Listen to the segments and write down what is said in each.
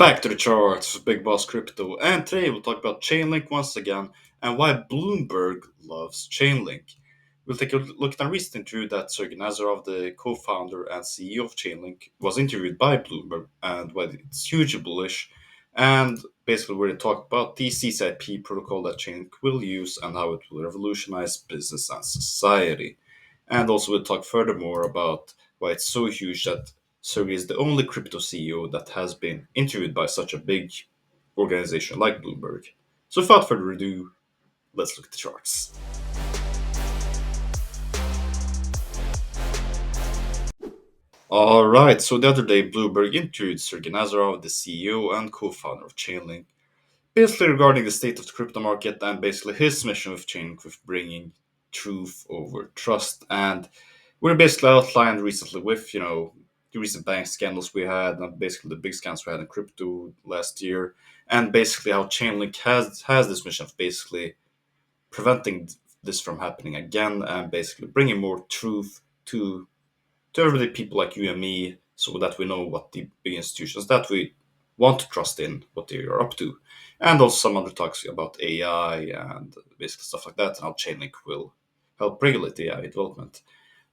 Back to the charts, Big Boss Crypto, and today we'll talk about Chainlink once again and why Bloomberg loves Chainlink. We'll take a look at a recent interview that Sergey Nazarov, the co-founder and CEO of Chainlink, was interviewed by Bloomberg and why it's hugely bullish. And basically, we're going to talk about the CCIP protocol that Chainlink will use and how it will revolutionize business and society. And also, we'll talk furthermore about why it's so huge that Sergey is the only crypto CEO that has been interviewed by such a big organization like Bloomberg. So, without further ado, let's look at the charts. All right, so the other day, Bloomberg interviewed Sergey Nazarov, the CEO and co founder of Chainlink, basically regarding the state of the crypto market and basically his mission with Chainlink with bringing truth over trust. And we're basically outlined recently with, the recent bank scandals we had and basically the big scams we had in crypto last year. And basically how Chainlink has this mission of basically preventing this from happening again and basically bringing more truth to everyday people like you and me so that we know what the big institutions that we want to trust in, what they are up to. And also some other talks about AI and basically stuff like that and how Chainlink will help regulate AI development.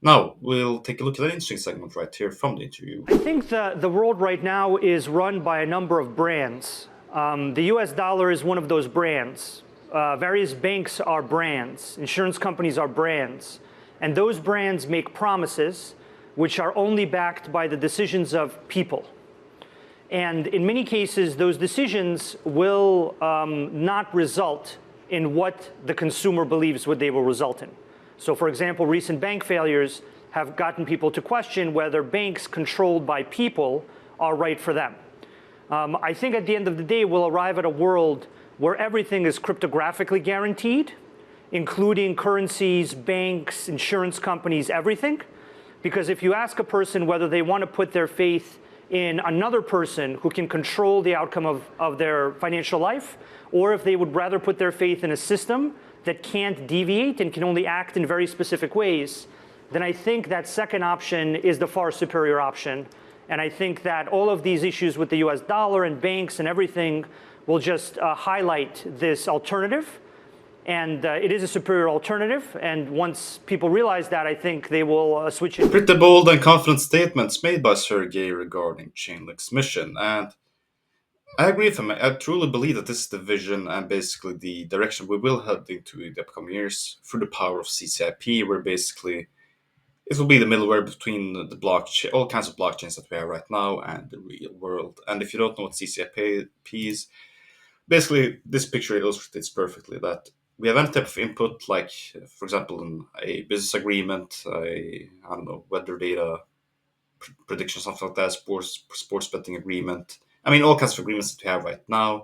Now, we'll take a look at an interesting segment right here from the interview. I think the world right now is run by a number of brands. The US dollar is one of those brands. Various banks are brands. Insurance companies are brands. And those brands make promises which are only backed by the decisions of people. And in many cases, those decisions will not result in what the consumer believes what they will result in. So for example, recent bank failures have gotten people to question whether banks controlled by people are right for them. I think at the end of the day, we'll arrive at a world where everything is cryptographically guaranteed, including currencies, banks, insurance companies, everything. Because if you ask a person whether they want to put their faith in another person who can control the outcome of their financial life, or if they would rather put their faith in a system that can't deviate and can only act in very specific ways, then I think that second option is the far superior option. And I think that all of these issues with the US dollar and banks and everything will just highlight this alternative. And it is a superior alternative. And once people realize that, I think they will switch it. Pretty bold and confident statements made by Sergey regarding Chainlink's mission. And I agree with him. I truly believe that this is the vision and basically the direction we will head into in the upcoming years through the power of CCIP, where basically it will be the middleware between the blockchain, all kinds of blockchains that we have right now, and the real world. And if you don't know what CCIP is, basically this picture illustrates perfectly that we have any type of input, like for example, in a business agreement, I don't know, weather data prediction, something like that, sports betting agreement. I mean, all kinds of agreements that we have right now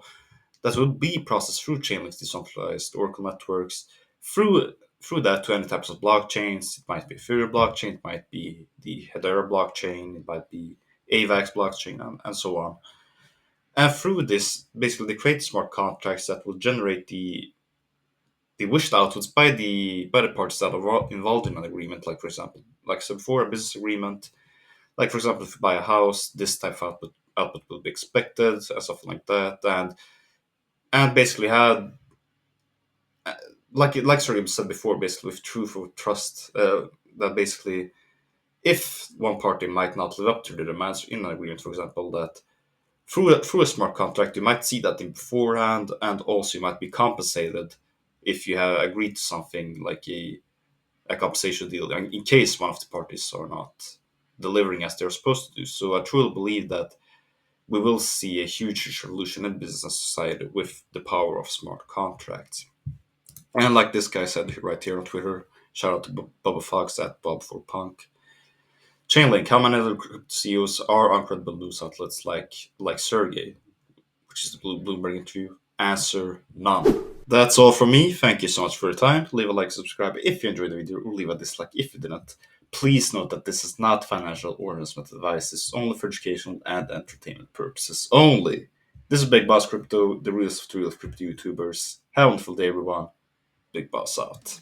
that will be processed through Chainlink's decentralized Oracle networks, through that to any types of blockchains. It might be Ethereum blockchain, it might be the Tether blockchain, it might be AVAX blockchain, and so on. And through this, basically, they create smart contracts that will generate the wished outputs by the parties that are involved in an agreement. Like for example, like so for a business agreement, like for example, if you buy a house, this type of output will be expected, and something like that, and basically had like Sergey said before, basically with truth or trust, that basically if one party might not live up to the demands in an agreement, for example, that through a smart contract you might see that in beforehand, and also you might be compensated if you have agreed to something like a compensation deal in case one of the parties are not delivering as they're supposed to do. So I truly believe that we will see a huge revolution in business and society with the power of smart contracts. And like this guy said right here on Twitter, shout out to Bubba Fox at Bob4Punk. Chainlink, how many other CEOs are on credible news outlets like Sergey, which is the Bloomberg interview? Answer, none. That's all from me. Thank you so much for your time. Leave a like, subscribe if you enjoyed the video, or leave a dislike if you didn't. Please note that this is not financial or investment advice. This is only for educational and entertainment purposes only. This is Big Boss Crypto, the realest of the real crypto YouTubers. Have a wonderful day, everyone. Big Boss out.